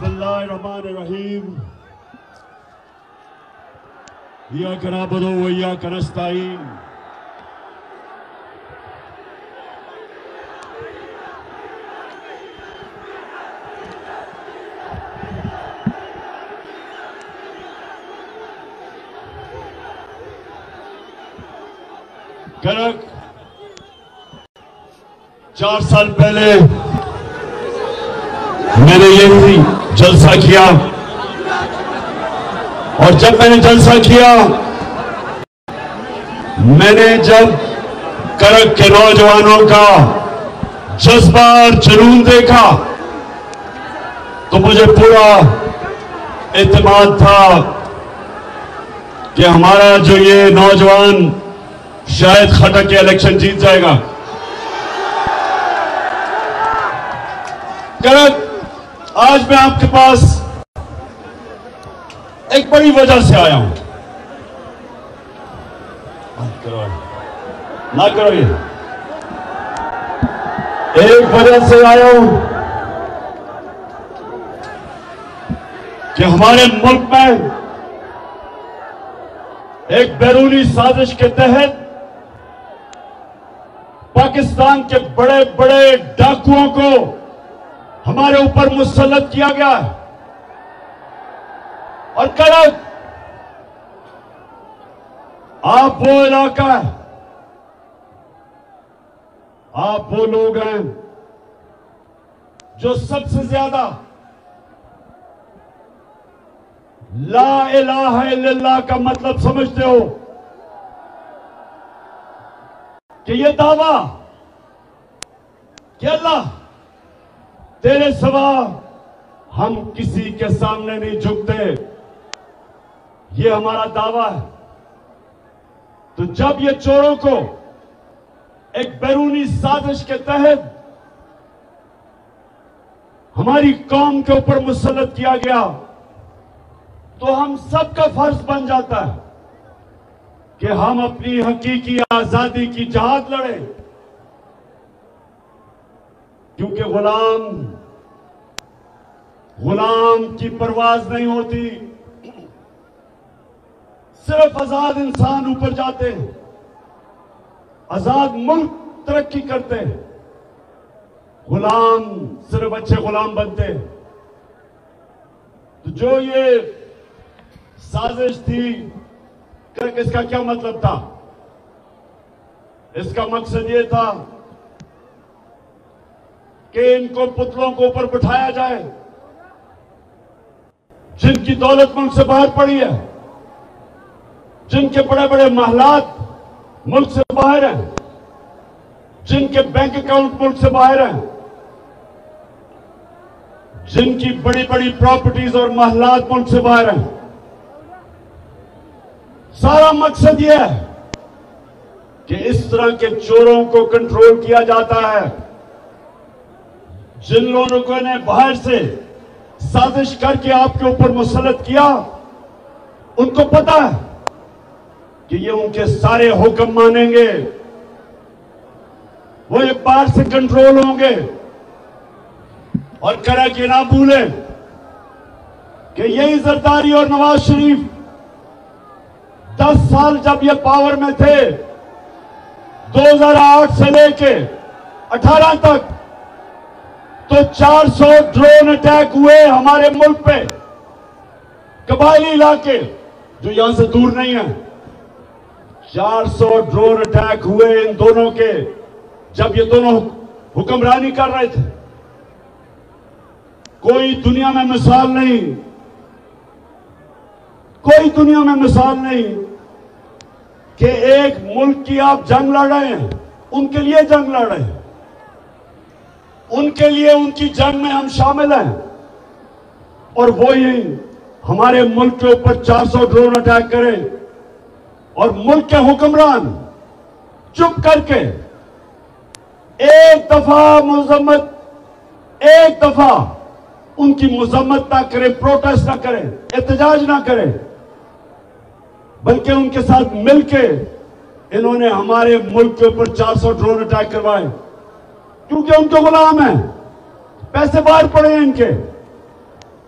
बिस्मिल्लाहिर्रहमानिर्रहीम। इय्याका नअबुदु व इय्याका नस्तईन। कल 4 साल पहले मैंने यही जलसा किया और जब मैंने जलसा किया, मैंने जब करक के नौजवानों का जज्बा और जुनून देखा तो मुझे पूरा एतमाद था कि हमारा जो ये नौजवान शायद खटक के इलेक्शन जीत जाएगा। करक, आज मैं आपके पास एक बड़ी वजह से आया हूं। ना करो ये। एक वजह से आया हूं कि हमारे मुल्क में एक बैरूनी साजिश के तहत पाकिस्तान के बड़े बड़े डाकुओं को हमारे ऊपर मुसल्लत किया गया है। और करक, आप वो इलाका है, आप वो लोग हैं जो सबसे ज्यादा ला इलाहा इल्लल्लाह का मतलब समझते हो कि ये दावा कि अल्लाह तेरे सिवा हम किसी के सामने नहीं झुकते, ये हमारा दावा है। तो जब ये चोरों को एक बैरूनी साजिश के तहत हमारी कौम के ऊपर मुसल्लत किया गया, तो हम सबका फर्ज बन जाता है कि हम अपनी हकीकी आजादी की जहाद लड़ें, क्योंकि गुलाम की परवाज नहीं होती। सिर्फ आजाद इंसान ऊपर जाते हैं, आजाद मुल्क तरक्की करते हैं, गुलाम सिर्फ अच्छे गुलाम बनते हैं। तो जो ये साजिश थी, इसका क्या मतलब था? इसका मकसद ये था कि इनको पुतलों को ऊपर बिठाया जाए, जिनकी दौलत मुल्क से बाहर पड़ी है, जिनके बड़े बड़े महलात मुल्क से बाहर हैं, जिनके बैंक अकाउंट मुल्क से बाहर हैं, जिनकी बड़ी बड़ी प्रॉपर्टीज और महलात मुल्क से बाहर हैं। सारा मकसद यह है कि इस तरह के चोरों को कंट्रोल किया जाता है। जिन लोगों ने बाहर से साजिश करके आपके ऊपर मुसल्लत किया, उनको पता है कि ये उनके सारे हुक्म मानेंगे, वो ये बाहर से कंट्रोल होंगे। और करक ये ना भूलें कि यही जरदारी और नवाज शरीफ 10 साल जब ये पावर में थे, 2008 से लेके 18 तक, तो 400 ड्रोन अटैक हुए हमारे मुल्क पे, कबायली इलाके जो यहां से दूर नहीं है। 400 ड्रोन अटैक हुए इन दोनों के, जब ये दोनों हुक्मरानी कर रहे थे। कोई दुनिया में मिसाल नहीं, कोई दुनिया में मिसाल नहीं कि एक मुल्क की आप जंग लड़ रहे हैं, उनके लिए जंग लड़ रहे हैं, उनके लिए उनकी जंग में हम शामिल हैं, और वो ही हमारे मुल्क के ऊपर 400 ड्रोन अटैक करें और मुल्क के हुक्मरान चुप करके एक दफा उनकी मजम्मत ना करें, प्रोटेस्ट ना करें, एहतजाज ना करें, बल्कि उनके साथ मिलके इन्होंने हमारे मुल्क के ऊपर 400 ड्रोन अटैक करवाए, क्योंकि उनके गुलाम हैं, पैसे बाहर पड़े हैं इनके,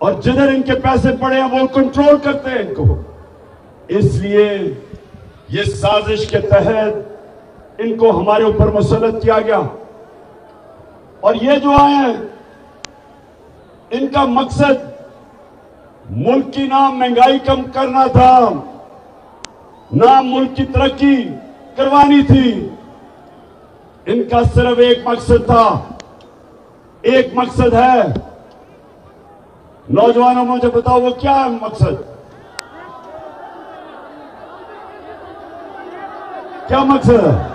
और जिधर इनके पैसे पड़े हैं वो कंट्रोल करते हैं इनको। इसलिए ये साजिश के तहत इनको हमारे ऊपर मुसल्लत किया गया। और ये जो आए हैं इनका मकसद मुल्क की ना महंगाई कम करना था, ना मुल्क की तरक्की करवानी थी। इनका सिर्फ एक मकसद था, एक मकसद है। नौजवानों मुझे बताओ वो क्या है मकसद? क्या मकसद है?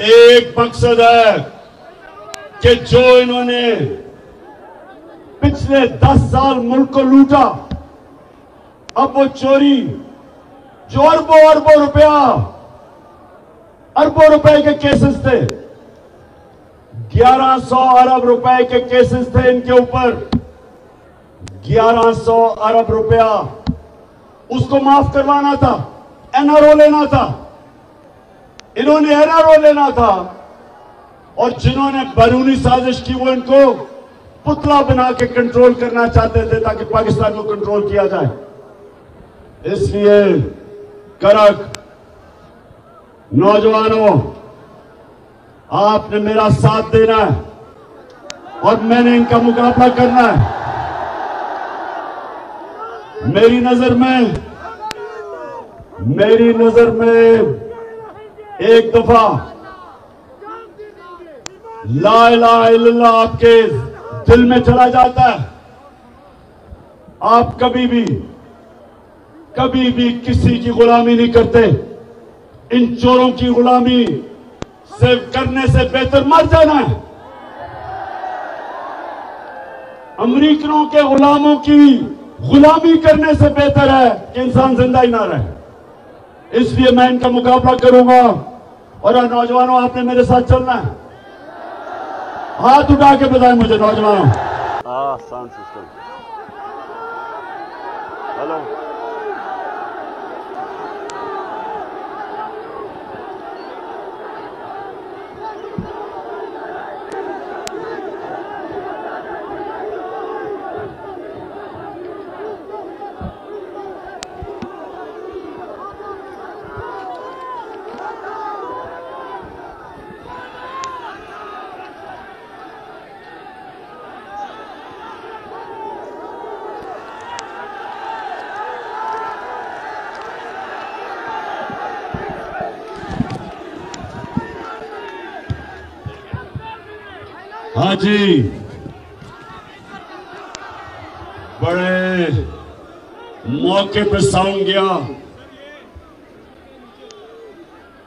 एक मकसद है कि जो इन्होंने पिछले 10 साल मुल्क को लूटा, अब वो चोरी जो अरबों रुपए के केसेस थे, 1100 अरब रुपए के केसेस थे इनके ऊपर, 1100 अरब रुपया उसको माफ करवाना था, एनआरओ लेना था। इन्होंने एनआरओ लेना था और जिन्होंने बैरूनी साजिश की वो इनको पुतला बना के कंट्रोल करना चाहते थे ताकि पाकिस्तान को कंट्रोल किया जाए। इसलिए करक नौजवानों, आपने मेरा साथ देना है और मैंने इनका मुकाबला करना है। मेरी नजर में एक दफा ला इलाहा इल्लल्लाह आपके दिल में चला जाता है, आप कभी भी किसी की गुलामी नहीं करते। इन चोरों की गुलामी से करने से बेहतर मर जाना है। अमेरिकनों के गुलामों की गुलामी करने से बेहतर है कि इंसान जिंदा ही ना रहे। इसलिए मैं इनका मुकाबला करूंगा। और नौजवानों, आपने मेरे साथ चलना है। हाथ उठा के बताएं मुझे नौजवानों। Sound system hello. हाँ जी, बड़े मौके पे साउंड गया।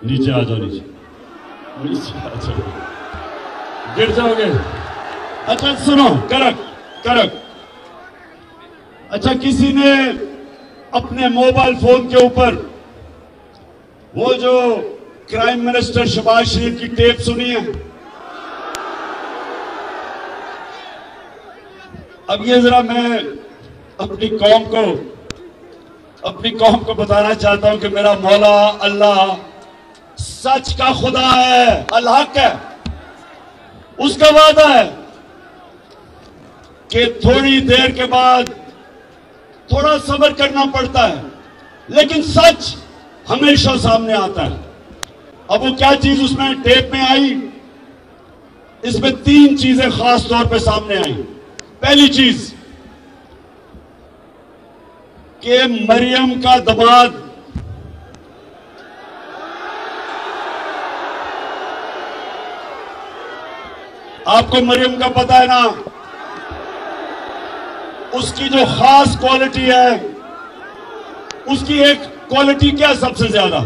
नीचे आ जाओ, नीचे आ जाओ, गिर जाओगे। अच्छा सुनो, करक अच्छा, किसी ने अपने मोबाइल फोन के ऊपर वो जो क्राइम मिनिस्टर शहबाज शरीफ की टेप सुनी है? अब ये जरा मैं अपनी कौम को बताना चाहता हूं कि मेरा मौला अल्लाह सच का खुदा है, अल हक है। उसका वादा है कि थोड़ी देर के बाद थोड़ा सब्र करना पड़ता है, लेकिन सच हमेशा सामने आता है। अब वो क्या चीज उसमें टेप में आई? इसमें 3 चीजें खास तौर पे सामने आई। पहली चीज कि मरियम का दामाद आपको मरियम का पता है ना, उसकी जो खास क्वालिटी है, उसकी एक क्वालिटी क्या सबसे ज्यादा?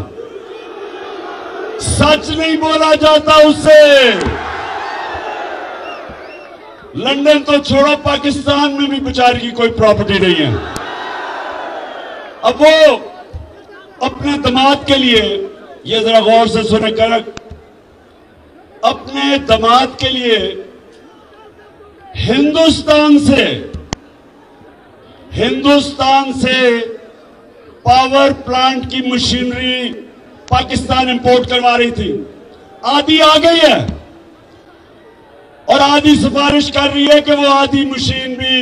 सच नहीं बोला जाता उससे। लंदन तो छोड़ो, पाकिस्तान में भी बेचारी की कोई प्रॉपर्टी नहीं है। अब वो अपने दामाद के लिए, ये जरा गौर से सुने करक, अपने दामाद के लिए हिंदुस्तान से पावर प्लांट की मशीनरी पाकिस्तान इंपोर्ट करवा रही थी। आधी आ गई है, और आधी सिफारिश कर रही है कि वो आधी मशीन भी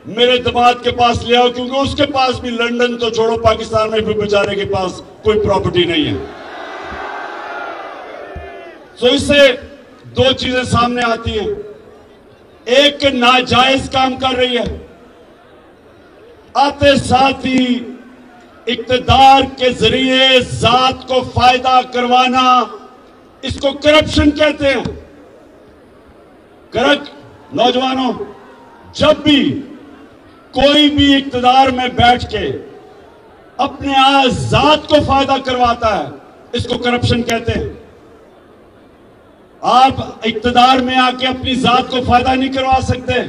मेरे दामाद के पास ले आओ, क्योंकि उसके पास भी लंदन तो छोड़ो पाकिस्तान में भी बेचारे के पास कोई प्रॉपर्टी नहीं है। तो इससे दो चीजें सामने आती हैं, एक के नाजायज काम कर रही है, आते साथ ही इक्तदार के जरिए जात को फायदा करवाना, इसको करप्शन कहते हैं। नौजवानों, जब भी कोई भी इक्तदार में बैठ के अपने जात को फायदा करवाता है, इसको करप्शन कहते हैं। आप इक्तदार में आके अपनी जात को फायदा नहीं करवा सकते,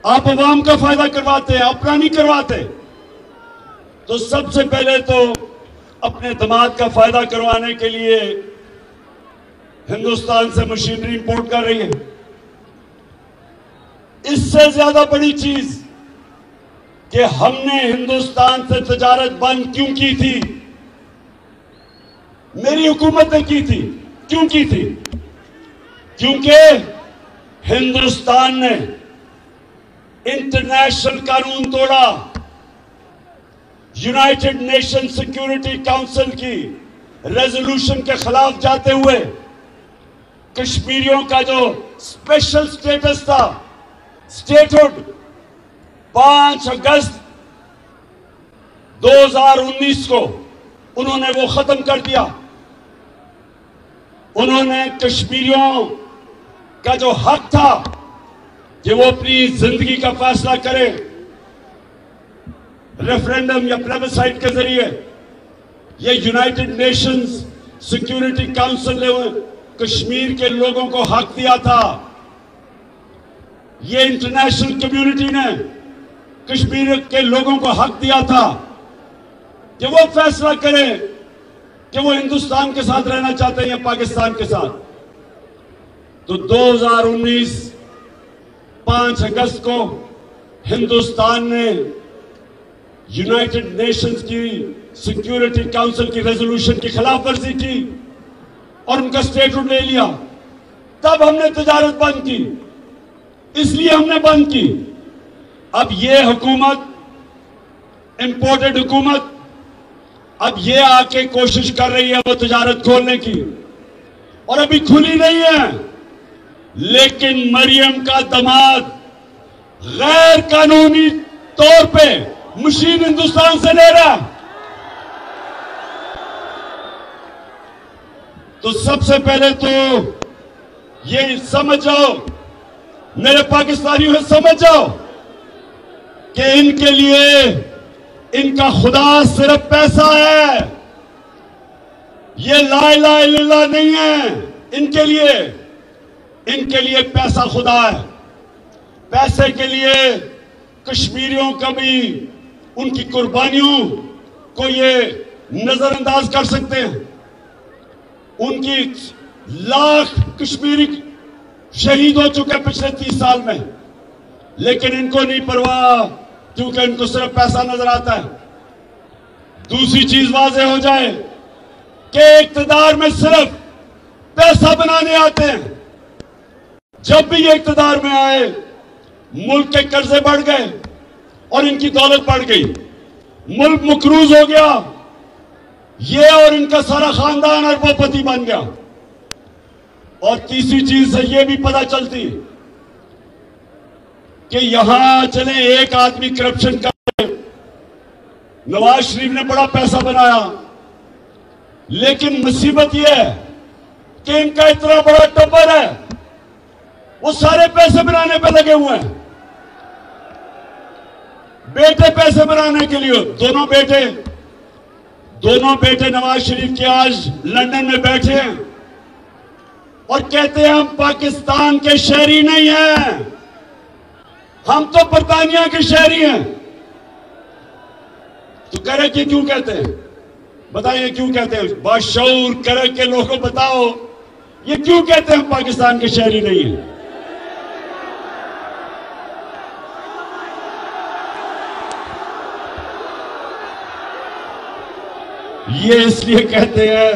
आप अवाम का फायदा करवाते हैं, अपना नहीं करवाते। तो सबसे पहले तो अपने दामाद का फायदा करवाने के लिए हिंदुस्तान से मशीनरी इंपोर्ट कर रही है। इससे ज्यादा बड़ी चीज कि हमने हिंदुस्तान से तजारत बंद क्यों की थी, मेरी हुकूमत ने की थी। क्यों की थी? क्योंकि हिंदुस्तान ने इंटरनेशनल कानून तोड़ा, यूनाइटेड नेशन सिक्योरिटी काउंसिल की रेजोल्यूशन के खिलाफ जाते हुए कश्मीरियों का जो स्पेशल स्टेटस था, स्टेटहुड, 5 अगस्त 2019 को उन्होंने वो खत्म कर दिया। उन्होंने कश्मीरियों का जो हक था कि वो अपनी जिंदगी का फैसला करें, रेफरेंडम या प्लेबिसाइट के जरिए, ये यूनाइटेड नेशंस सिक्योरिटी काउंसिल ने कश्मीर के लोगों को हक दिया था। ये इंटरनेशनल कम्युनिटी ने कश्मीर के लोगों को हक दिया था कि वो फैसला करें कि वो हिंदुस्तान के साथ रहना चाहते हैं या पाकिस्तान के साथ। तो 2019 5 अगस्त को हिंदुस्तान ने यूनाइटेड नेशंस की सिक्योरिटी काउंसिल की रेजोल्यूशन की खिलाफ वर्जी की और उनका स्टेटहुड ले लिया। तब हमने तजारत बंद की, इसलिए हमने बंद की। अब ये हुकूमत, इंपोर्टेड हुकूमत, अब ये आके कोशिश कर रही है वो तजारत खोलने की, और अभी खुली नहीं है। लेकिन मरियम का दामाद गैर कानूनी तौर पे मशीन हिंदुस्तान से ले रहा। तो सबसे पहले तो ये समझ जाओ, मेरे पाकिस्तानियों समझ जाओ कि इनके लिए इनका खुदा सिर्फ पैसा है, ये ला इलाहा इल्लल्लाह नहीं है। इनके लिए पैसा खुदा है। पैसे के लिए कश्मीरियों का भी उनकी कुर्बानियों को ये नजरअंदाज कर सकते हैं। उनकी लाख कश्मीरी शहीद हो चुके पिछले 30 साल में, लेकिन इनको नहीं परवाह, क्योंकि इनको सिर्फ पैसा नजर आता है। दूसरी चीज वाज़ेह हो जाए कि इक्तदार में सिर्फ पैसा बनाने आते हैं। जब भी ये इक्तदार में आए, मुल्क के कर्जे बढ़ गए और इनकी दौलत बढ़ गई, मुल्क मकरूज हो गया, ये और इनका सारा खानदान अरबोपति बन गया। और तीसरी चीज से यह भी पता चलती कि यहां चले एक आदमी करप्शन कर, नवाज शरीफ ने बड़ा पैसा बनाया, लेकिन मुसीबत यह है कि इनका इतना बड़ा टब्बर है, वो सारे पैसे बनाने पे लगे हुए हैं। बेटे पैसे बनाने के लिए, दोनों बेटे नवाज शरीफ के आज लंदन में बैठे हैं और कहते हैं हम पाकिस्तान के शहरी नहीं हैं, हम तो बरतानिया के शहरी हैं। तो करे कि क्यों कहते हैं? बताइए क्यों कहते हैं? बाशऊर करे के लोगों बताओ, ये क्यों कहते हैं हम पाकिस्तान के शहरी नहीं हैं? ये इसलिए कहते हैं,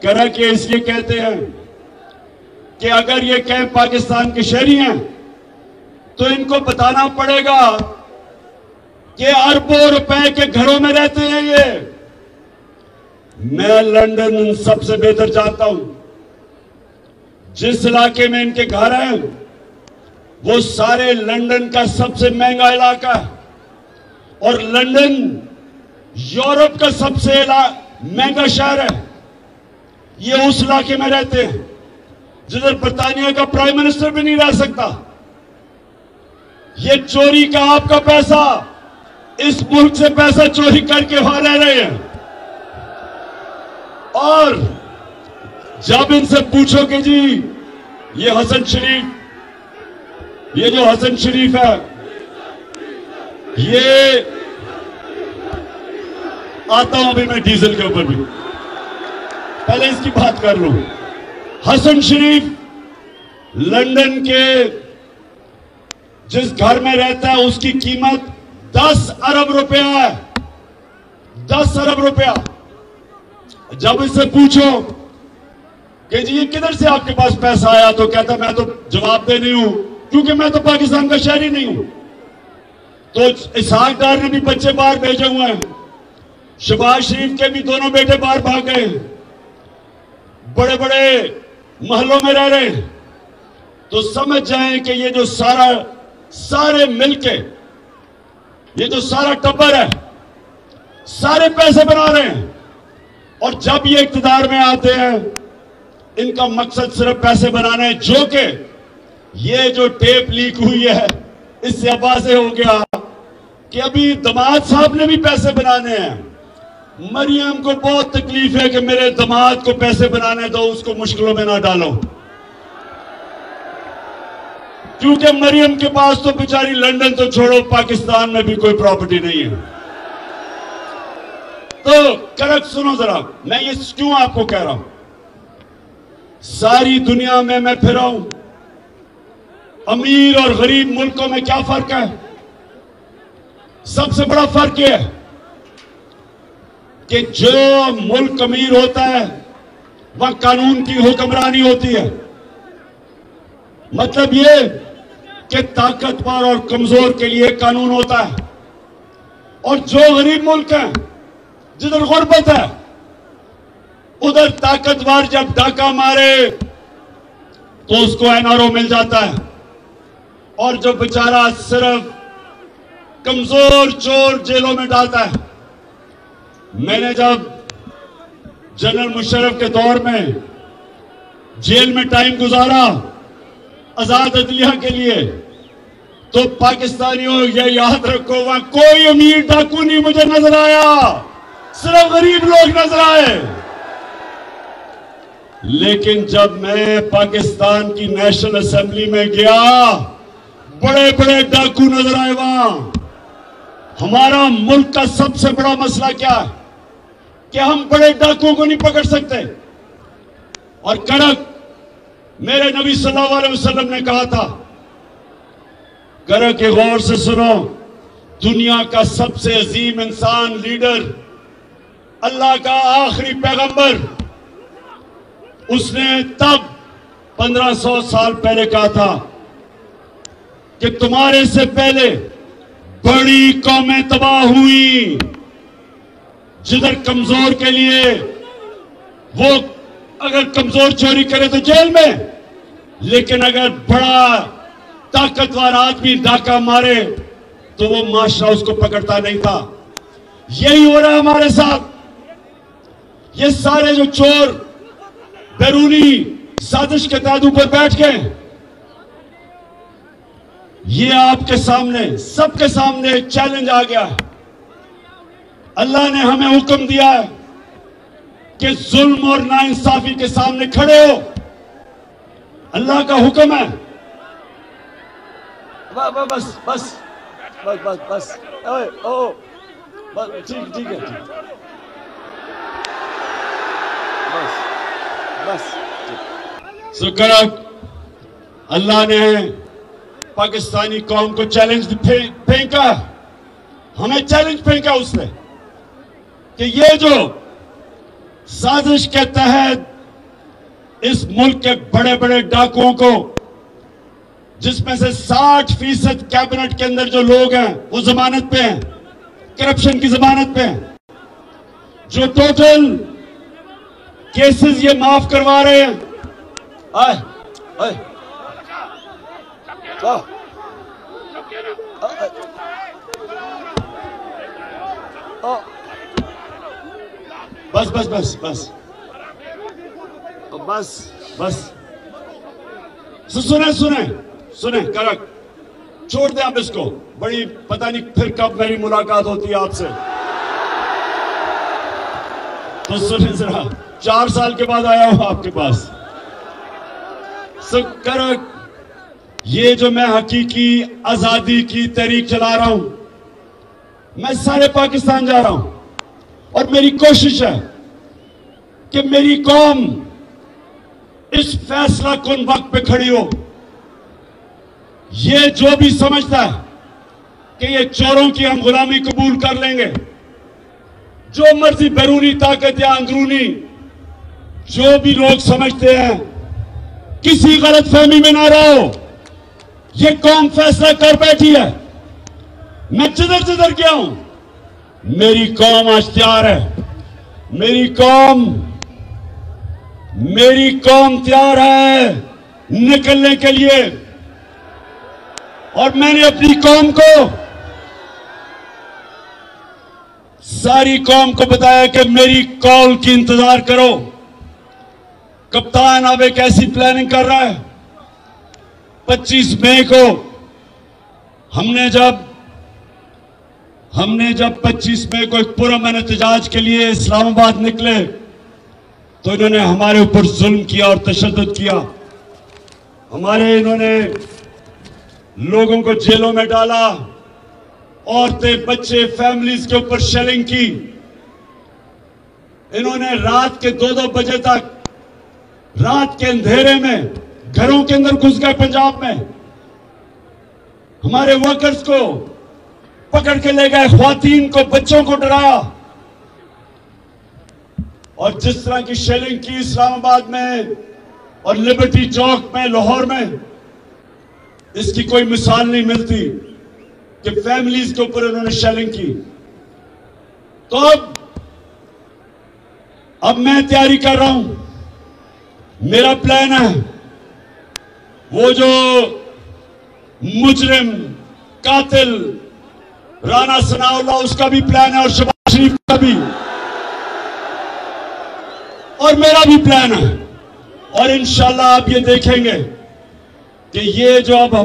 करा के इसलिए कहते हैं कि अगर ये कहें पाकिस्तान के शहरी हैं तो इनको बताना पड़ेगा कि अरबों रुपए के घरों में रहते हैं ये। मैं लंदन सबसे बेहतर जानता हूं। जिस इलाके में इनके घर हैं वो सारे लंदन का सबसे महंगा इलाका है, और लंदन यूरोप का सबसे महंगा शहर है। ये उस इलाके में रहते हैं जिधर बर्तानिया का प्राइम मिनिस्टर भी नहीं रह सकता। ये चोरी का आपका पैसा, इस मुल्क से पैसा चोरी करके वहां रह रहे हैं। और जब इनसे पूछो कि जी ये हसन शरीफ, ये जो हसन शरीफ है, ये आता हूं अभी मैं डीजल के ऊपर भी, पहले इसकी बात कर लूं। हसन शरीफ लंदन के जिस घर में रहता है उसकी कीमत 10 अरब रुपया है। 10 अरब रुपया। जब इससे पूछो कि जी ये किधर से आपके पास पैसा आया, तो कहता मैं तो जवाब दे नहीं हूं क्योंकि मैं तो पाकिस्तान का शहरी नहीं हूं। तो इसहाक डार ने भी बच्चे बाहर भेजे हुए हैं, शहबाज शरीफ के भी दोनों बेटे बाहर भाग गए, बड़े बड़े महलों में रह रहे हैं। तो समझ जाएं कि ये जो सारे मिलके, ये जो सारा टब्बर है, सारे पैसे बना रहे हैं। और जब ये इक्तिदार में आते हैं इनका मकसद सिर्फ पैसे बनाना है। जो कि ये जो टेप लीक हुई है इससे अब वाज़ेह हो गया कि अभी दामाद साहब ने भी पैसे बनाने हैं। मरियम को बहुत तकलीफ है कि मेरे दामाद को पैसे बनाने दो, उसको मुश्किलों में ना डालो, क्योंकि मरियम के पास तो बेचारी लंदन तो छोड़ो पाकिस्तान में भी कोई प्रॉपर्टी नहीं है। तो करेक्ट सुनो जरा, मैं ये क्यों आपको कह रहा हूं। सारी दुनिया में मैं फिरा हूं, अमीर और गरीब मुल्कों में क्या फर्क है? सबसे बड़ा फर्क यह है कि जो मुल्क अमीर होता है वह कानून की हुक्मरानी होती है। मतलब ये कि ताकतवर और कमजोर के लिए कानून होता है, और जो गरीब मुल्क है जिधर गुर्बत है उधर ताकतवर जब डाका मारे तो उसको एनआरओ मिल जाता है, और जो बेचारा सिर्फ कमजोर चोर जेलों में डालता है। मैंने जब जनरल मुशर्रफ के दौर में जेल में टाइम गुजारा आजाद अदलिया के लिए, तो पाकिस्तानियों ये याद रखो वहां कोई अमीर डाकू नहीं मुझे नजर आया, सिर्फ गरीब लोग नजर आए। लेकिन जब मैं पाकिस्तान की नेशनल असेंबली में गया बड़े बड़े डाकू नजर आए वहां। हमारा मुल्क का सबसे बड़ा मसला क्या है कि हम बड़े डाकुओं को नहीं पकड़ सकते। और कड़क मेरे नबी सल्लल्लाहु अलैहि वसल्लम ने कहा था, कड़क गौर से सुनो, दुनिया का सबसे अजीम इंसान, लीडर, अल्लाह का आखिरी पैगंबर, उसने तब 1500 साल पहले कहा था कि तुम्हारे से पहले बड़ी कौमें तबाह हुई जिधर कमजोर के लिए, वो अगर कमजोर चोरी करे तो जेल में, लेकिन अगर बड़ा ताकतवर आदमी डाका मारे तो वो माशरा उसको पकड़ता नहीं था। यही हो रहा है हमारे साथ। ये सारे जो चोर बैरूनी साजिश के तहत ऊपर बैठ गए, ये आपके सामने, सबके सामने चैलेंज आ गया। अल्लाह ने हमें हुक्म दिया है कि जुल्म और नाइंसाफी के सामने खड़े हो। अल्लाह का हुक्म है। बस बस बस बस बस ओ ठीक ठीक है, ठीक। बस बस शुक्र, अल्लाह ने पाकिस्तानी कौम को चैलेंज फेंका, हमें चैलेंज फेंका उसने कि ये जो साजिश के तहत इस मुल्क के बड़े बड़े डाकुओं को, जिसमें से 60% कैबिनेट के अंदर जो लोग हैं वो जमानत पे हैं, करप्शन की जमानत पे हैं, जो टोटल केसेस ये माफ करवा रहे हैं। आए, आए, बस बस बस बस बस बस सुने सुने सुने करक छोड़ दे आप इसको। बड़ी पता नहीं फिर कब मेरी मुलाकात होती है आपसे। तो सुने जरा, 4 साल के बाद आया हूं आपके पास। करक, ये जो मैं हकीकी आजादी की तहरीक चला रहा हूं, मैं सारे पाकिस्तान जा रहा हूं और मेरी कोशिश है कि मेरी कौम इस फैसला कुन वक्त पे खड़ी हो। ये जो भी समझता है कि ये चोरों की हम गुलामी कबूल कर लेंगे, जो मर्जी बैरूनी ताकत या अंदरूनी जो भी लोग समझते हैं, किसी गलत फहमी में ना रहो। ये कौम फैसला कर बैठी है। मैं जिधर जिधर गया हूं, मेरी कौम आज तैयार है। मेरी कौम तैयार है निकलने के लिए। और मैंने अपनी कौम को, सारी कौम को बताया कि मेरी कॉल की इंतजार करो। कप्तान अब एक ऐसी प्लानिंग कर रहा है। 25 मई को हमने जब 25 मई को एक पुरअमन एहतजाज के लिए इस्लामाबाद निकले, तो इन्होंने हमारे ऊपर जुल्म किया और तशद्दुद किया। इन्होंने लोगों को जेलों में डाला, औरतें, बच्चे, फैमिलीज के ऊपर शेलिंग की। इन्होंने रात के 2-2 बजे तक, रात के अंधेरे में घरों के अंदर घुस गए पंजाब में। हमारे वर्कर्स को पकड़ के ले गए, ख्वातीन को, बच्चों को डराया। और जिस तरह की शेलिंग की इस्लामाबाद में और लिबर्टी चौक में, लाहौर में, इसकी कोई मिसाल नहीं मिलती कि फैमिलीज के ऊपर उन्होंने शेलिंग की। तो अब मैं तैयारी कर रहा हूं। मेरा प्लान है, वो जो मुजरिम कातिल राना सनाउल्लाह, उसका भी प्लान है, और शहबाज शरीफ का भी, और मेरा भी प्लान है। और इंशाल्लाह आप ये देखेंगे कि ये जो अब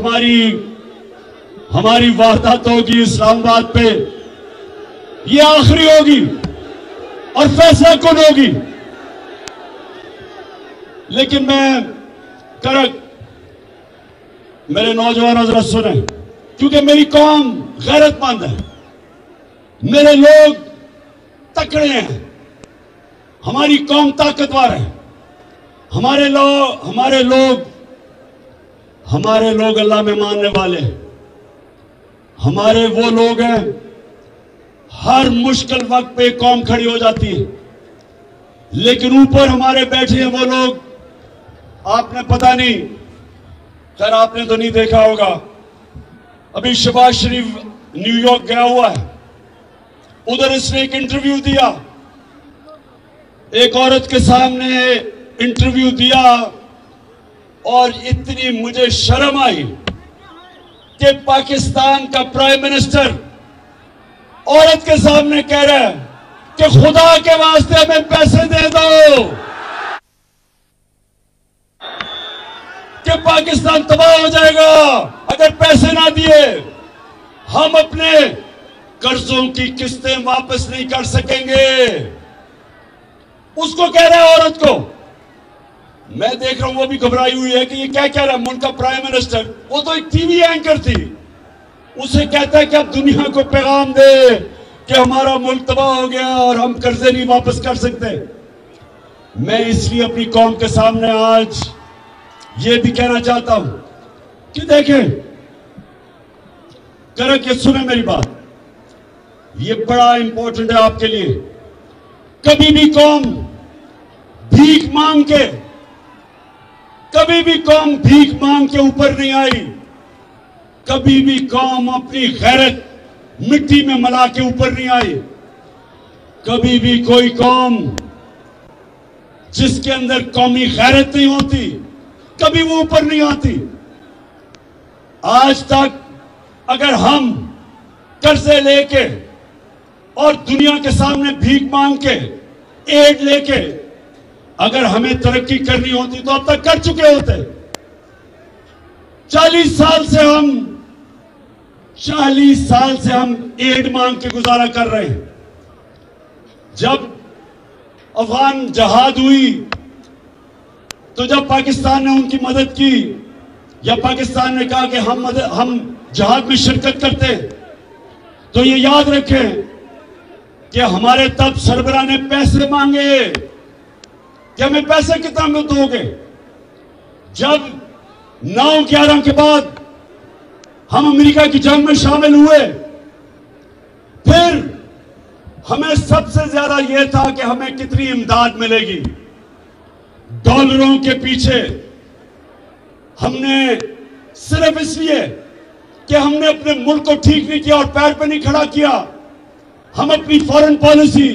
हमारी वारदात होगी इस्लामाबाद पे, ये आखिरी होगी और फैसला कौन होगी। लेकिन मैं करक, मेरे नौजवानों जरा सुने, क्योंकि मेरी कौम गैरतमंद है, मेरे लोग तकड़े हैं, हमारी कौम ताकतवर है। हमारे लोग अल्लाह में मानने वाले हैं। हमारे वो लोग हैं, हर मुश्किल वक्त पे कौम खड़ी हो जाती है। लेकिन ऊपर हमारे बैठे हैं वो लोग, आपने पता नहीं, खैर आपने तो नहीं देखा होगा, अभी शहबाज शरीफ न्यूयॉर्क गया हुआ है, उधर इसने एक इंटरव्यू दिया, एक औरत के सामने इंटरव्यू दिया, और इतनी मुझे शर्म आई कि पाकिस्तान का प्राइम मिनिस्टर औरत के सामने कह रहा है कि खुदा के वास्ते हमें पैसे दे दो कि पाकिस्तान तबाह हो जाएगा अगर पैसे ना दिए। हम अपने कर्जों की किस्तें वापस नहीं कर सकेंगे। उसको कह रहा है औरत को। मैं देख रहा हूं वो भी घबराई हुई है कि ये क्या कह रहा है। उनका प्राइम मिनिस्टर, वो तो एक टीवी एंकर थी, उसे कहता है कि आप दुनिया को पैगाम दे कि हमारा मुल्क तबाह हो गया और हम कर्जे नहीं वापस कर सकते। मैं इसलिए अपनी कौम के सामने आज ये भी कहना चाहता हूं कि देखें, करके सुने मेरी बात, ये बड़ा इंपॉर्टेंट है आपके लिए। कभी भी कौम भीख मांग के कभी भी कौम भीख मांग के ऊपर नहीं आई। कभी भी कौम अपनी गैरत मिट्टी में मिला के ऊपर नहीं आई। कभी भी कोई कौम जिसके अंदर कौमी गैरत नहीं होती, कभी वो ऊपर नहीं आती। आज तक अगर हम कर्जे लेके और दुनिया के सामने भीख मांग के, एड लेके अगर हमें तरक्की करनी होती तो अब तक कर चुके होते। 40 साल से हम एड मांग के गुजारा कर रहे हैं। जब अफगान जहाद हुई तो जब पाकिस्तान ने उनकी मदद की या पाकिस्तान ने कहा कि हम जहाद में शिरकत करते हैं, तो ये याद रखें कि हमारे तब सरबराह ने पैसे मांगे कि हमें पैसे कितना में दोगे। जब 9/11 के बाद हम अमेरिका की जंग में शामिल हुए, फिर हमें सबसे ज्यादा यह था कि हमें कितनी इमदाद मिलेगी। डॉलरों के पीछे हमने सिर्फ इसलिए कि हमने अपने मुल्क को ठीक नहीं किया और पैर पे नहीं खड़ा किया, हम अपनी फॉरेन पॉलिसी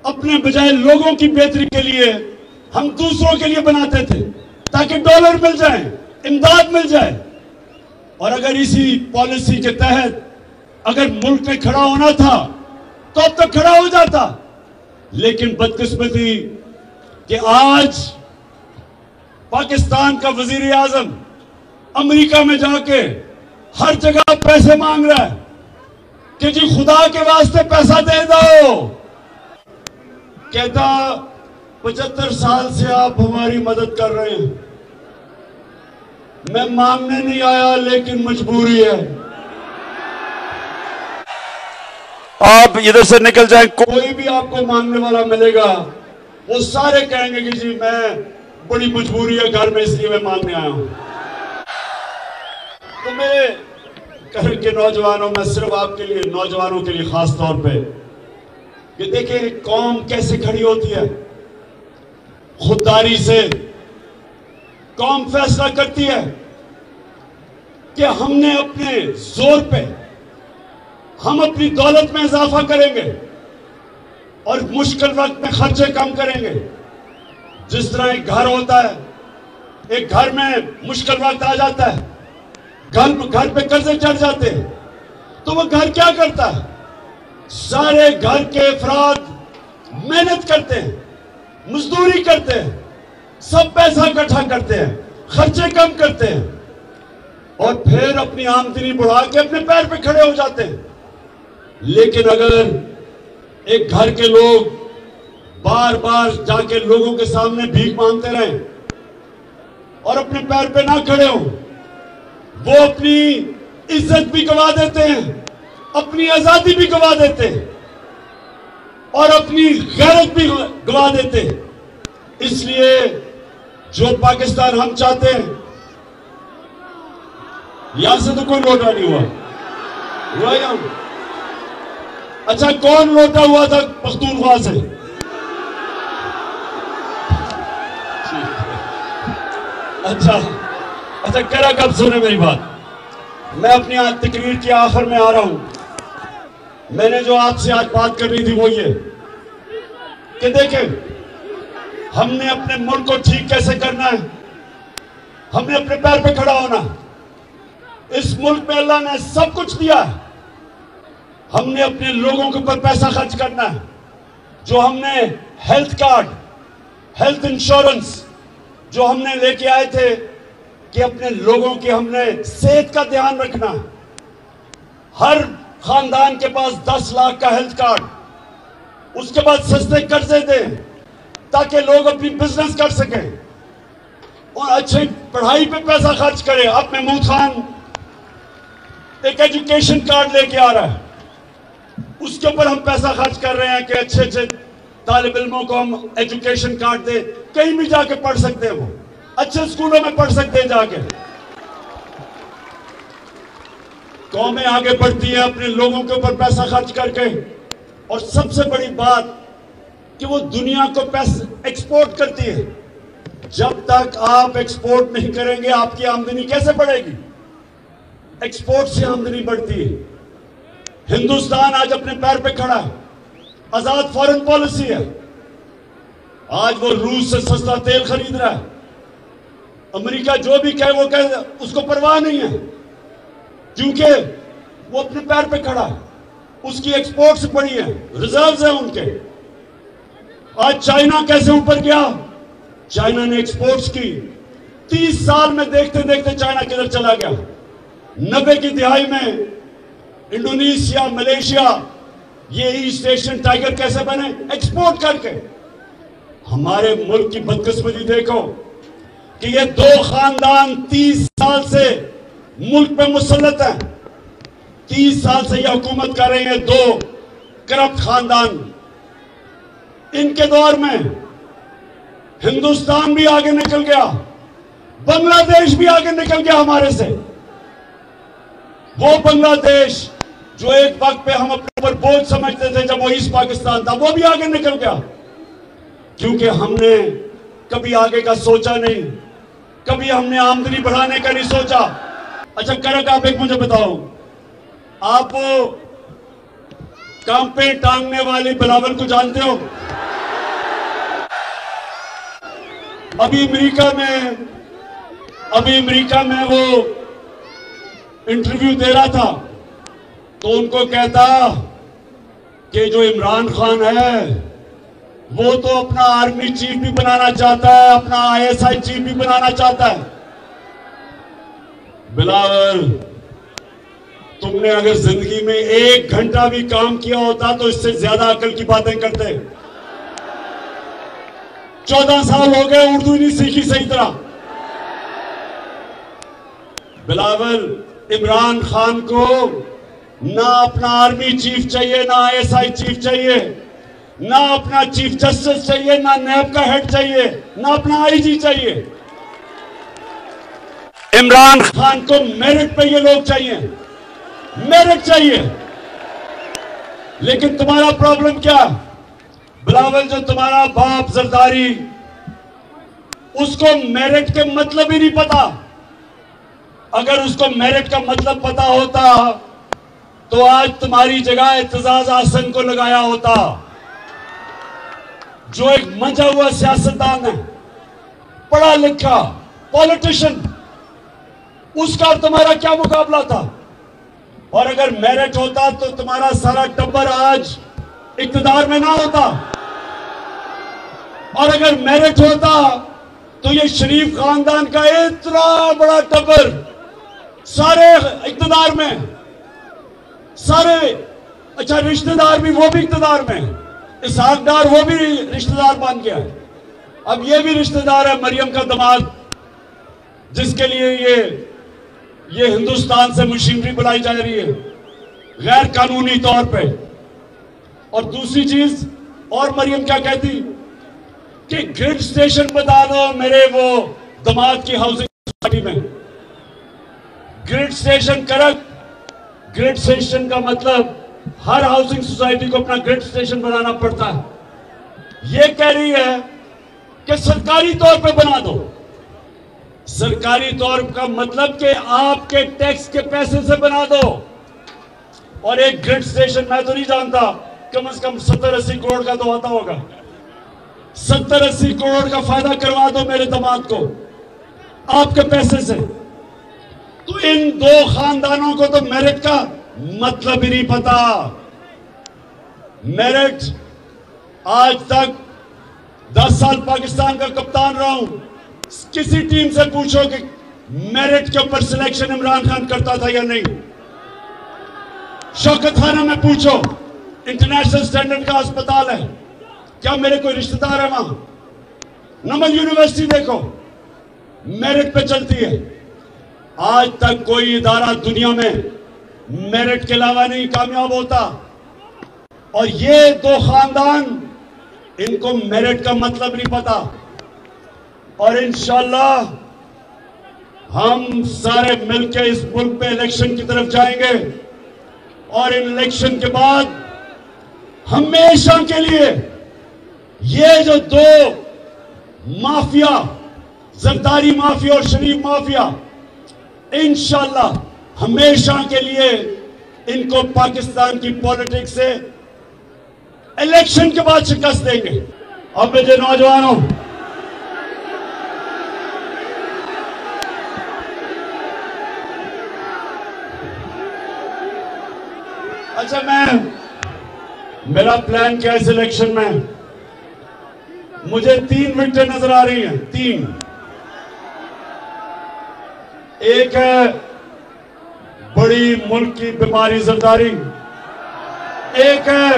अपने बजाय लोगों की बेहतरी के लिए हम दूसरों के लिए बनाते थे ताकि डॉलर मिल जाए, इमदाद मिल जाए। और अगर इसी पॉलिसी के तहत अगर मुल्क में खड़ा होना था तो अब तक खड़ा हो जाता। लेकिन बदकिस्मती कि आज पाकिस्तान का वजीर आजम अमेरिका में जाके हर जगह पैसे मांग रहा है कि जी खुदा के वास्ते पैसा दे दो। कहता 75 साल से आप हमारी मदद कर रहे हैं, मैं मांगने नहीं आया लेकिन मजबूरी है। आप इधर से निकल जाएं, कोई भी आपको मांगने वाला मिलेगा वो सारे कहेंगे कि जी मैं बड़ी मजबूरी है घर में इसलिए मैं मांगने आया हूं। तो मेरे घर के नौजवानों, मैं सिर्फ आपके लिए, नौजवानों के लिए खास तौर पे, कि देखिए कौम कैसे खड़ी होती है। खुददारी से कौम फैसला करती है कि हमने अपने जोर पे हम अपनी दौलत में इजाफा करेंगे और मुश्किल वक्त में खर्चे कम करेंगे। जिस तरह एक घर होता है, एक घर में मुश्किल वक्त आ जाता है, घर पे कर्जे चढ़ जाते हैं, तो वो घर क्या करता है, सारे घर के अफराद मेहनत करते हैं, मजदूरी करते हैं, सब पैसा इकट्ठा करते हैं, खर्चे कम करते हैं और फिर अपनी आमदनी बढ़ा के अपने पैर पे खड़े हो जाते हैं। लेकिन अगर एक घर के लोग बार बार जाके लोगों के सामने भीख मांगते रहे और अपने पैर पे ना खड़े हो, वो अपनी इज्जत भी गवा देते हैं, अपनी आजादी भी गवा देते हैं और अपनी गैरत भी गवा देते हैं। इसलिए जो पाकिस्तान हम चाहते हैं, यहां से तो कोई लौटा नहीं हुआ यहां। अच्छा, कौन लौटा हुआ था पख्तूनख्वा से? अच्छा करा कब सुने मेरी बात। मैं अपनी आज तकरीर के आखिर में आ रहा हूं। मैंने जो आपसे आज बात करनी थी वो ये कि देखें, हमने अपने मुल्क को ठीक कैसे करना है, हमने अपने पैर पे खड़ा होना। इस मुल्क में अल्लाह ने सब कुछ दिया है, हमने अपने लोगों के ऊपर पैसा खर्च करना है। जो हमने हेल्थ कार्ड, हेल्थ इंश्योरेंस जो हमने लेके आए थे कि अपने लोगों की हमने सेहत का ध्यान रखना है। हर खानदान के पास 10 लाख का हेल्थ कार्ड, उसके बाद सस्ते कर्जे दें ताकि लोग अपनी बिजनेस कर सकें और अच्छी पढ़ाई पे पैसा खर्च करें। अब महमूद खान एक एजुकेशन कार्ड लेके आ रहा है, उसके ऊपर हम पैसा खर्च कर रहे हैं कि अच्छे अच्छे तालिब इल्मों को हम एजुकेशन कार्ड दे, कहीं भी जाके पढ़ सकते हैं, वो अच्छे स्कूलों में पढ़ सकते हैं जाके। कौमें आगे बढ़ती है अपने लोगों के ऊपर पैसा खर्च करके, और सबसे बड़ी बात कि वो दुनिया को पैसा एक्सपोर्ट करती है। जब तक आप एक्सपोर्ट नहीं करेंगे आपकी आमदनी कैसे बढ़ेगी? एक्सपोर्ट से आमदनी बढ़ती है। हिंदुस्तान आज अपने पैर पे खड़ा है, आजाद फॉरेन पॉलिसी है। आज वो रूस से सस्ता तेल खरीद रहा है। अमेरिका जो भी कहे वो कहे, उसको परवाह नहीं है, क्योंकि वो अपने पैर पे खड़ा है। उसकी एक्सपोर्ट्स बढ़ी है, रिजर्व्स हैं उनके। आज चाइना कैसे ऊपर गया? चाइना ने एक्सपोर्ट्स की। 30 साल में देखते देखते चाइना किधर चला गया। 90 की दिहाई में इंडोनेशिया, मलेशिया, ये ईस्ट एशियन टाइगर कैसे बने? एक्सपोर्ट करके। हमारे मुल्क की बदकिस्मती देखो कि ये दो खानदान 30 साल से मुल्क पे मुसल्लत हैं। 30 साल से ये हुकूमत कर रहे हैं दो करप्ट खानदान। इनके दौर में हिंदुस्तान भी आगे निकल गया, बांग्लादेश भी आगे निकल गया हमारे से। वो बांग्लादेश जो एक वक्त पे हम अपने ऊपर बोझ समझते थे जब वो ईस्ट पाकिस्तान था, वो भी आगे निकल गया, क्योंकि हमने कभी आगे का सोचा नहीं, कभी हमने आमदनी बढ़ाने का नहीं सोचा। अच्छा करक, आप एक मुझे बताओ, आप वो काम पे टांगने वाली बिलावल को जानते हो? अभी अमेरिका में वो इंटरव्यू दे रहा था, तो उनको कहता कि जो इमरान खान है वो तो अपना आर्मी चीफ भी बनाना चाहता है, अपना ISI चीफ भी बनाना चाहता है। बिलावल, तुमने अगर जिंदगी में 1 घंटा भी काम किया होता तो इससे ज्यादा अकल की बातें करते। 14 साल हो गए, उर्दू नहीं सीखी सही तरह। बिलावल, इमरान खान को ना अपना आर्मी चीफ चाहिए, ना ISI चीफ चाहिए, ना अपना चीफ जस्टिस चाहिए, ना नैब का हेड चाहिए, ना अपना IG चाहिए। इमरान खान को मेरिट पे ये लोग चाहिए, मेरिट चाहिए। लेकिन तुम्हारा प्रॉब्लम क्या? बिलावल, जो तुम्हारा बाप जरदारी, उसको मेरिट के मतलब ही नहीं पता। अगर उसको मेरिट का मतलब पता होता तो आज तुम्हारी जगह इत्तेजाज आसन को लगाया होता, जो एक मंझा हुआ सियासतदान है, पढ़ा लिखा पॉलिटिशियन। उसका और तुम्हारा क्या मुकाबला था? और अगर मेरिट होता तो तुम्हारा सारा टब्बर आज इक्तदार में ना होता, और अगर मेरिट होता तो ये शरीफ खानदान का इतना बड़ा टब्बर सारे इक्तदार में, सारे, अच्छा रिश्तेदार भी, वो भी इक्तदार में, इसहाक डार वो भी रिश्तेदार बन गया। अब ये भी रिश्तेदार है, मरियम का दामाद, जिसके लिए ये हिंदुस्तान से मशीनरी बुलाई जा रही है गैर कानूनी तौर पे। और दूसरी चीज, और मरियम क्या कहती कि ग्रिड स्टेशन बता दो मेरे वो दामाद की हाउसिंग सोसाइटी में। ग्रिड स्टेशन करक, ग्रिड स्टेशन का मतलब हर हाउसिंग सोसाइटी को अपना ग्रिड स्टेशन बनाना पड़ता है। ये कह रही है कि सरकारी तौर पे बना दो। सरकारी तौर का मतलब कि आपके टैक्स के पैसे से बना दो। और एक ग्रिड स्टेशन मैं तो नहीं जानता, कम से कम 70-80 करोड़ का तो आता होगा। 70-80 करोड़ का फायदा करवा दो मेरे दामाद को आपके पैसे से। तो इन दो खानदानों को तो मेरिट का मतलब ही नहीं पता। मेरिट, आज तक 10 साल पाकिस्तान का कप्तान रहा हूं, किसी टीम से पूछो कि मेरिट के ऊपर सिलेक्शन इमरान खान करता था या नहीं। शौकत खाना में पूछो, इंटरनेशनल स्टैंडर्ड का अस्पताल है, क्या मेरे कोई रिश्तेदार है वहां? नमल यूनिवर्सिटी देखो, मेरिट पे चलती है। आज तक कोई इदारा दुनिया में मेरिट के अलावा नहीं कामयाब होता। और ये दो खानदान, इनको मेरिट का मतलब नहीं पता। और इंशाअल्लाह हम सारे मिलकर इस मुल्क पे इलेक्शन की तरफ जाएंगे, और इन इलेक्शन के बाद हमेशा के लिए ये जो दो माफिया जरदारी माफिया और शरीफ माफिया इंशाअल्लाह हमेशा के लिए इनको पाकिस्तान की पॉलिटिक्स से इलेक्शन के बाद शिकस्त देंगे। अब मेरे नौजवानों, अच्छा मेरा प्लान क्या है इस इलेक्शन में? मुझे 3 विकेट नजर आ रही हैं, 3। एक है बड़ी मुल्क की बीमारी जरदारी, एक है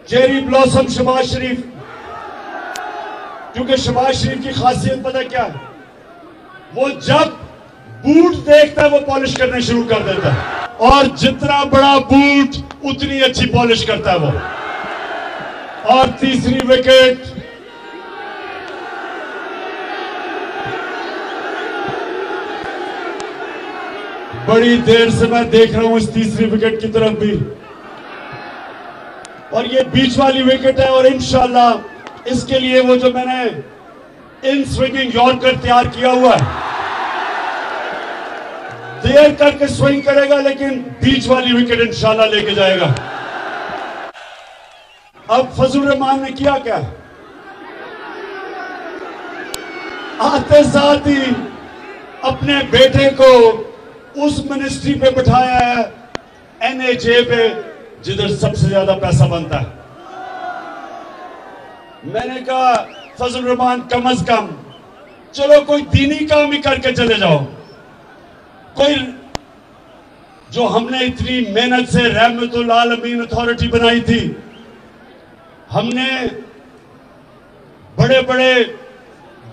चेरी ब्लॉसम शहबाज शरीफ, क्योंकि शहबाज शरीफ की खासियत पता क्या है? वो जब बूट देखता है वो पॉलिश करने शुरू कर देता है, और जितना बड़ा बूट उतनी अच्छी पॉलिश करता है वो। और तीसरी विकेट बड़ी देर से मैं देख रहा हूं इस तीसरी विकेट की तरफ भी, और ये बीच वाली विकेट है। और इंशाअल्लाह इसके लिए वो जो मैंने इन स्विंगिंग यॉर्कर तैयार किया हुआ है, देर करके स्विंग करेगा लेकिन बीच वाली विकेट इंशाअल्लाह लेके जाएगा। अब फजल रहमान ने किया क्या? आते साथ ही अपने बेटे को उस मिनिस्ट्री पे बिठाया है, NHA पे, जिधर सबसे ज्यादा पैसा बनता है। मैंने कहा फजल रहमान कम अज कम चलो कोई दीनी काम ही करके चले जाओ, कोई जो हमने इतनी मेहनत से रहमतुल आलमीन अथॉरिटी बनाई थी, हमने बड़े बड़े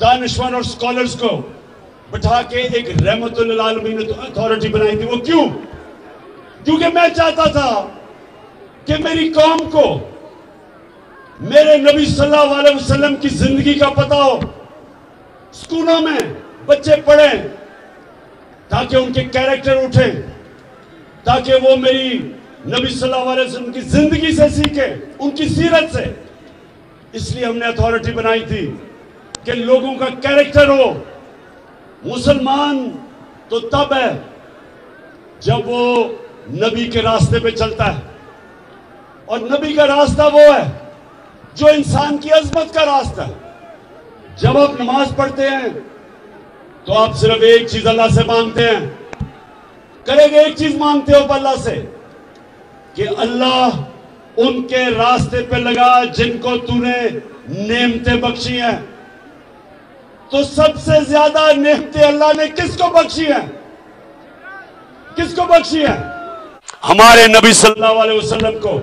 दानिशवर और स्कॉलर्स को बिठा के एक रहमतुल आलमीन अथॉरिटी बनाई थी। वो क्यों? क्योंकि मैं चाहता था कि मेरी कौम को मेरे नबी सल्लल्लाहु अलैहि वसल्लम की जिंदगी का पता हो, स्कूलों में बच्चे पढ़ें ताकि उनके कैरेक्टर उठे, ताकि वो मेरी नबी सल्लल्लाहु अलैहि वसल्लम की जिंदगी से सीखे, उनकी सीरत से। इसलिए हमने अथॉरिटी बनाई थी कि लोगों का कैरेक्टर हो। मुसलमान तो तब है जब वो नबी के रास्ते पे चलता है, और नबी का रास्ता वो है जो इंसान की अजमत का रास्ता है। जब आप नमाज पढ़ते हैं तो आप सिर्फ एक चीज अल्लाह से मांगते हैं, करेंगे एक चीज मांगते हो अल्लाह से कि अल्लाह उनके रास्ते पे लगा जिनको तूने नेमतें बख्शी हैं। तो सबसे ज्यादा नेमतें अल्लाह ने किसको बख्शी हैं? किसको बख्शी हैं? हमारे नबी सल्लल्लाहु अलैहि वसल्लम को।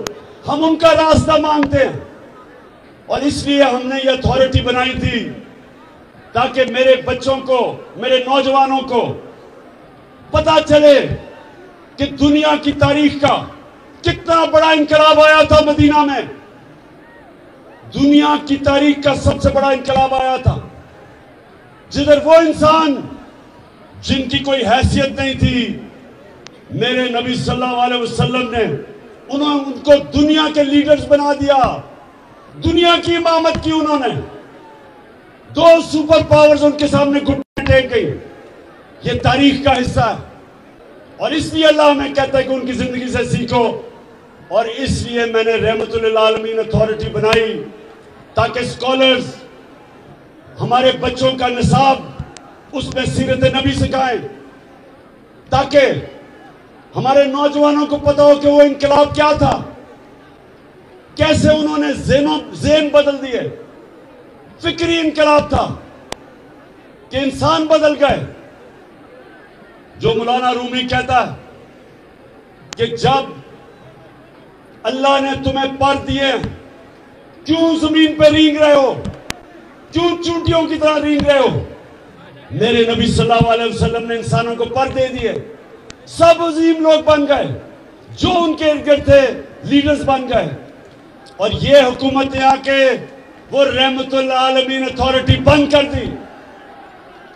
हम उनका रास्ता मांगते हैं, और इसलिए हमने ये अथॉरिटी बनाई थी ताकि मेरे बच्चों को, मेरे नौजवानों को पता चले कि दुनिया की तारीख का कितना बड़ा इनकलाब आया था मदीना में। दुनिया की तारीख का सबसे बड़ा इनकलाब आया था, जिधर वो इंसान जिनकी कोई हैसियत नहीं थी, मेरे नबी सल्लल्लाहु अलैहि वसल्लम ने उनको दुनिया के लीडर्स बना दिया, दुनिया की इमामत की उन्होंने। 2 सुपर पावर्स उनके सामने घुटने टेक गई। ये तारीख का हिस्सा है, और इसलिए अल्लाह हमें कहता है कि उनकी जिंदगी से सीखो। और इसलिए मैंने रहमतुल आलमीन अथॉरिटी बनाई ताकि स्कॉलर्स हमारे बच्चों का निसाब उसमें सीरत नबी सिखाएं, ताकि हमारे नौजवानों को पता हो कि वो इनकलाब क्या था, कैसे उन्होंने ज़ेन बदल दिए। फिक्री इनकलाब था कि इंसान बदल गए। जो मौलाना रूमी कहता है कि जब अल्लाह ने तुम्हें पर दिए, क्यों जमीन पर रींग रहे हो, क्यों चूंटियों की तरह रींग रहे हो? मेरे नबी सल्लल्लाहु अलैहि वसल्लम ने इंसानों को पर दे दिए, सब अजीम लोग बन गए, जो उनके इर्द गिर्द थे लीडर्स बन गए। और ये हुकूमत आके वो रहमतुल आलमीन अथॉरिटी बंद कर दी।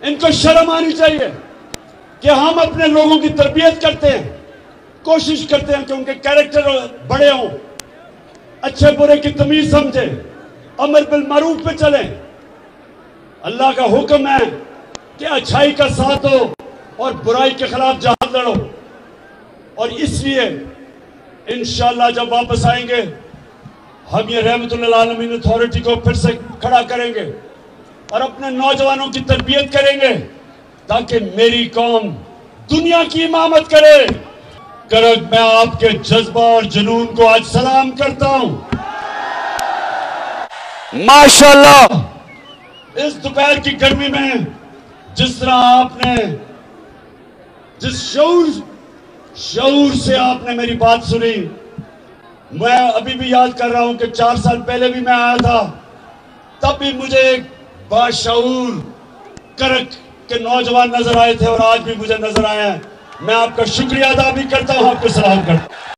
इनको शर्म आनी चाहिए कि हम अपने लोगों की तरबियत करते हैं, कोशिश करते हैं कि उनके कैरेक्टर बड़े हों, अच्छे बुरे की तमीज समझे, अमर बिल मारूफ पे चलें। अल्लाह का हुक्म है कि अच्छाई का साथ हो और बुराई के खिलाफ जहाद लड़ो। और इसलिए इंशाअल्लाह जब वापस आएंगे हम ये रहमतुल्लिल आलमीन अथॉरिटी को फिर से खड़ा करेंगे और अपने नौजवानों की तरबियत करेंगे ताकि मेरी कौम दुनिया की इमामत करे। करक मैं आपके जज्बा और जुनून को आज सलाम करता हूं। माशाअल्लाह, इस दोपहर की गर्मी में जिस तरह आपने जिस शऊर से आपने मेरी बात सुनी, मैं अभी भी याद कर रहा हूं कि 4 साल पहले भी मैं आया था, तब भी मुझे एक बाशऊर करक के नौजवान नजर आए थे और आज भी मुझे नजर आए हैं। मैं आपका शुक्रिया अदा भी करता हूं, आपको सलाम करता हूं।